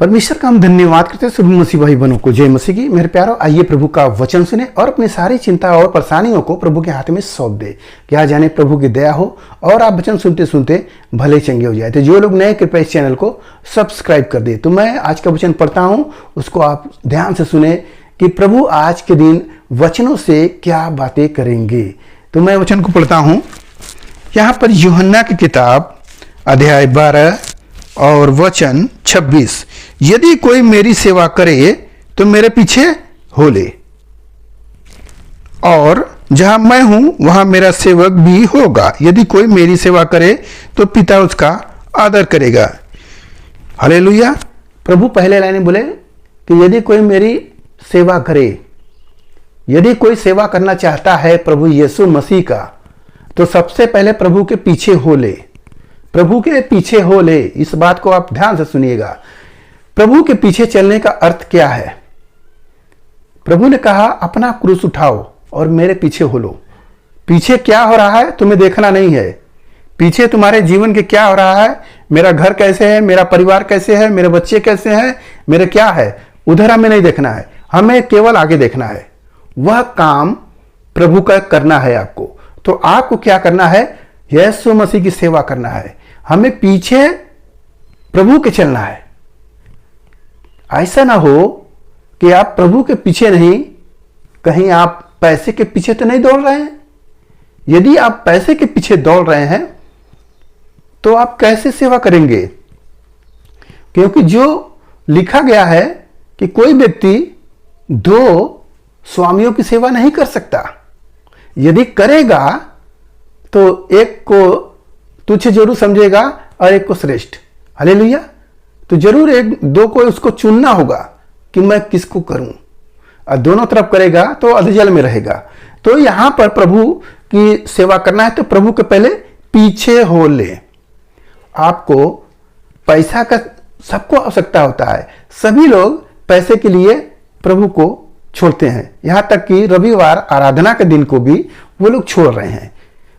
परमेश्वर का हम धन्यवाद करते हैं सभी मसीह भाई बहनों को। जय मसीह की। मेरे प्यारों, आइए प्रभु का वचन सुने और अपनी सारी चिंता और परेशानियों को प्रभु के हाथ में सौंप दे। क्या जाने प्रभु की दया हो और आप वचन सुनते सुनते भले चंगे हो जाए। तो जो लोग नए, कृपया इस चैनल को सब्सक्राइब कर दे। तो मैं आज का वचन पढ़ता हूँ, उसको आप ध्यान से सुने कि प्रभु आज के दिन वचनों से क्या बातें करेंगे। तो मैं वचन को पढ़ता हूँ। यहाँ पर यूहन्ना की किताब अध्याय 12 और वचन 26, यदि कोई मेरी सेवा करे तो मेरे पीछे हो ले, और जहां मैं हूं वहां मेरा सेवक भी होगा। यदि कोई मेरी सेवा करे तो पिता उसका आदर करेगा। हालेलुया। प्रभु पहले लाइन बोले कि यदि कोई मेरी सेवा करे, यदि कोई सेवा करना चाहता है प्रभु यीशु मसीह का, तो सबसे पहले प्रभु के पीछे हो ले। प्रभु के पीछे हो ले। इस बात को आप ध्यान से सुनिएगा। प्रभु के पीछे चलने का अर्थ क्या है? प्रभु ने कहा अपना क्रूस उठाओ और मेरे पीछे हो लो। पीछे क्या हो रहा है तुम्हें देखना नहीं है। पीछे तुम्हारे जीवन के क्या हो रहा है, मेरा घर कैसे है, मेरा परिवार कैसे है, मेरे बच्चे कैसे हैं, मेरे क्या है, उधर हमें नहीं देखना है। हमें केवल आगे देखना है। वह काम प्रभु का करना है आपको। तो आपको क्या करना है? यीशु मसीह की सेवा करना है। हमें पीछे प्रभु के चलना है। ऐसा ना हो कि आप प्रभु के पीछे नहीं, कहीं आप पैसे के पीछे तो नहीं दौड़ रहे हैं। यदि आप पैसे के पीछे दौड़ रहे हैं तो आप कैसे सेवा करेंगे? क्योंकि जो लिखा गया है कि कोई व्यक्ति दो स्वामियों की सेवा नहीं कर सकता। यदि करेगा तो एक को तुच्छ जरूर समझेगा और एक को श्रेष्ठ। हालेलुया। तो जरूर एक दो को उसको चुनना होगा कि मैं किसको करूं, और दोनों तरफ करेगा तो अधजल में रहेगा। तो यहां पर प्रभु की सेवा करना है तो प्रभु के पहले पीछे हो ले। आपको पैसा का सबको आवश्यकता होता है। सभी लोग पैसे के लिए प्रभु को छोड़ते हैं। यहां तक कि रविवार आराधना के दिन को भी वो लोग छोड़ रहे हैं।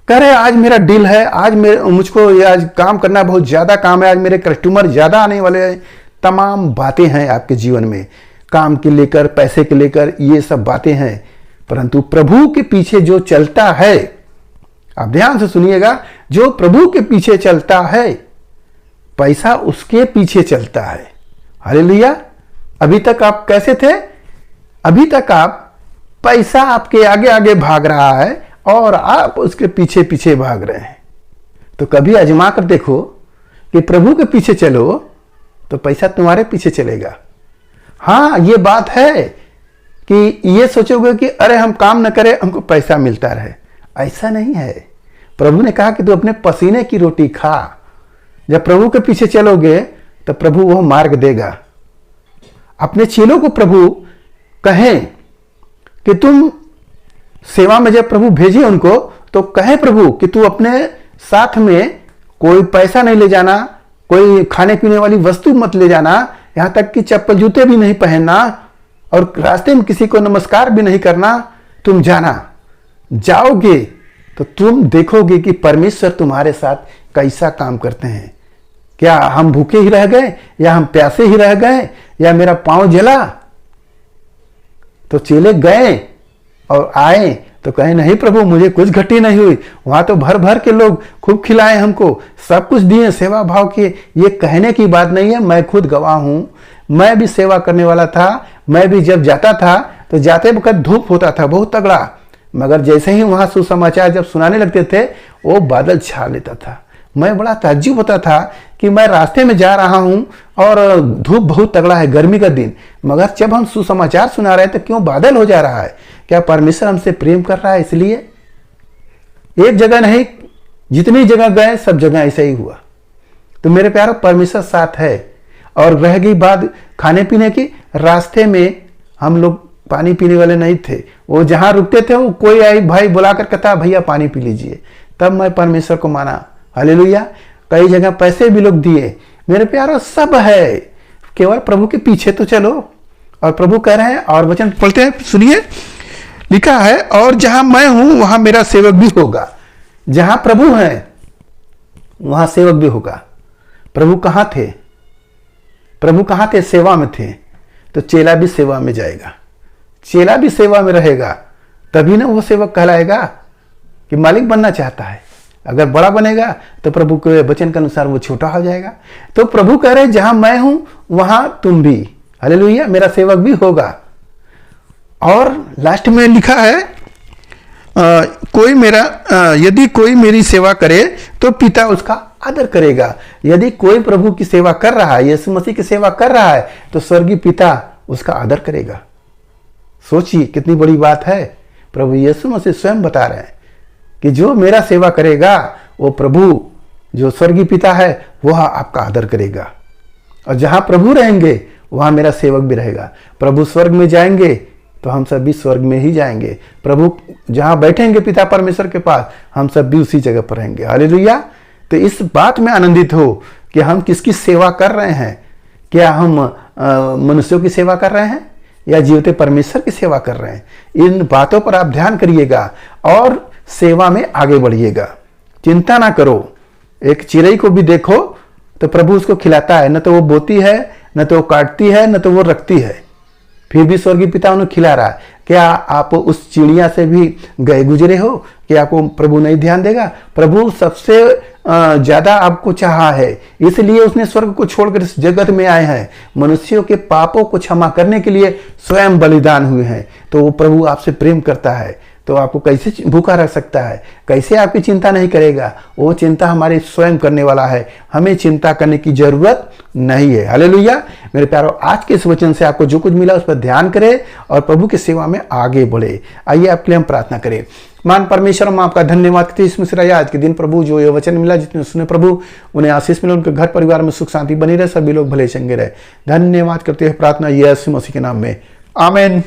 कह रहे आज मेरा डील है, आज मुझको आज काम करना, बहुत ज्यादा काम है, आज मेरे कस्टमर ज्यादा आने वाले हैं। तमाम बातें हैं आपके जीवन में, काम के लेकर, पैसे के लेकर, ये सब बातें हैं। परंतु प्रभु के पीछे जो चलता है, आप ध्यान से सुनिएगा, जो प्रभु के पीछे चलता है पैसा उसके पीछे चलता है। हालेलुया। अभी तक आप कैसे थे? अभी तक आप पैसा आपके आगे आगे भाग रहा है और आप उसके पीछे पीछे भाग रहे हैं। तो कभी आजमा कर देखो कि प्रभु के पीछे चलो तो पैसा तुम्हारे पीछे चलेगा। हाँ, ये बात है कि ये सोचोगे कि अरे हम काम न करें हमको पैसा मिलता रहे। ऐसा नहीं है। प्रभु ने कहा कि तू अपने पसीने की रोटी खा। जब प्रभु के पीछे चलोगे तो प्रभु वो मार्ग देगा। अपने चेलों को प्रभु कहें कि तुम सेवा में, जब प्रभु भेजे उनको तो कहे प्रभु कि तू अपने साथ में कोई पैसा नहीं ले जाना, कोई खाने पीने वाली वस्तु मत ले जाना, यहां तक कि चप्पल जूते भी नहीं पहनना, और रास्ते में किसी को नमस्कार भी नहीं करना। तुम जाना। जाओगे तो तुम देखोगे कि परमेश्वर तुम्हारे साथ कैसा काम करते हैं। क्या हम भूखे ही रह गए, या हम प्यासे ही रह गए, या मेरा पांव जला? तो चेले गए और आए तो कहे नहीं प्रभु मुझे कुछ घटी नहीं हुई। वहां तो भर भर के लोग खूब खिलाए, हमको सब कुछ दिए, सेवा भाव किए। ये कहने की बात नहीं है, मैं खुद गवाह हूं। मैं भी सेवा करने वाला था। मैं भी जब जाता था तो जाते वक्त धूप होता था बहुत तगड़ा, मगर जैसे ही वहां सुसमाचार जब सुनाने लगते थे वो बादल छा लेता था। मैं बड़ा ताज्जुब होता था कि मैं रास्ते में जा रहा हूं और धूप बहुत तगड़ा है, गर्मी का दिन, मगर जब हम सुसमाचार सुना रहे हैं तो क्यों बादल हो जा रहा है? क्या परमेश्वर हमसे प्रेम कर रहा है? इसलिए एक जगह नहीं, जितनी जगह गए सब जगह ऐसा ही हुआ। तो मेरे प्यारों, परमेश्वर साथ है। और रह गई बात खाने पीने की, रास्ते में हम लोग पानी पीने वाले नहीं थे। वो जहां रुकते थे वो कोई आई भाई बुलाकर कहता भैया पानी पी लीजिए, तब मैं परमेश्वर को माना। हालेलुया। कई जगह पैसे भी लोग दिए। मेरे प्यारों, सब है, केवल प्रभु के पीछे तो चलो। और प्रभु कह रहे हैं, और वचन पढ़ते हैं, सुनिए। लिखा है, और जहां मैं हूं वहां मेरा सेवक भी होगा। जहां प्रभु है वहां सेवक भी होगा। प्रभु कहां थे? प्रभु कहाँ थे? सेवा में थे। तो चेला भी सेवा में जाएगा, चेला भी सेवा में रहेगा, तभी ना वो सेवक कहलाएगा कि मालिक बनना चाहता है। अगर बड़ा बनेगा तो प्रभु के वचन के अनुसार वो छोटा हो जाएगा। तो प्रभु कह रहे जहां मैं हूं वहां तुम भी, हालेलुया, मेरा सेवक भी होगा। और लास्ट में लिखा है यदि कोई मेरी सेवा करे तो पिता उसका आदर करेगा। यदि कोई प्रभु की सेवा कर रहा है, यीशु मसीह की सेवा कर रहा है, तो स्वर्गीय पिता उसका आदर करेगा। सोचिए कितनी बड़ी बात है। प्रभु यीशु मसीह स्वयं बता रहे हैं कि जो मेरा सेवा करेगा वो प्रभु जो स्वर्गीय पिता है वह आपका आदर करेगा। और जहां प्रभु रहेंगे वहां मेरा सेवक भी रहेगा। प्रभु स्वर्ग में जाएंगे तो हम सब भी स्वर्ग में ही जाएंगे। प्रभु जहां बैठेंगे पिता परमेश्वर के पास, हम सब भी उसी जगह पर रहेंगे। हालेलुया। तो इस बात में आनंदित हो कि हम किसकी सेवा कर रहे हैं। क्या हम मनुष्यों की सेवा कर रहे हैं या जीवते परमेश्वर की सेवा कर रहे हैं? इन बातों पर आप ध्यान करिएगा और सेवा में आगे बढ़िएगा। चिंता ना करो। एक चिड़ै को भी देखो तो प्रभु उसको खिलाता है, न तो वो बोती है, न तो वो काटती है, न तो वो रखती है, फिर भी स्वर्गीय पिता उन्हें खिला रहा है। क्या आप उस चिड़िया से भी गए गुजरे हो कि आपको प्रभु नहीं ध्यान देगा? प्रभु सबसे ज्यादा आपको चाहा है, इसलिए उसने स्वर्ग को छोड़कर इस जगत में आए हैं। मनुष्यों के पापों को क्षमा करने के लिए स्वयं बलिदान हुए हैं। तो वो प्रभु आपसे प्रेम करता है, तो आपको कैसे भूखा रख सकता है? कैसे आपकी चिंता नहीं करेगा? वो चिंता हमारे स्वयं करने वाला है। हमें चिंता करने की जरूरत नहीं है। हालेलुया। मेरे प्यारों, आज के इस वचन से आपको जो कुछ मिला उस पर ध्यान करें और प्रभु की सेवा में आगे बढ़े। आइए आपके लिए हम प्रार्थना करें। मान परमेश्वर, हम आपका धन्यवाद करते हैं इस मिश्रा आज के दिन प्रभु जो ये वचन मिला, जितने सुने प्रभु उन्हें आशीष मिले, उनके घर परिवार में सुख शांति बनी रहे, सभी लोग भले चंगे रहे। धन्यवाद करते हैं, प्रार्थना यीशु मसीह के नाम में, आमीन।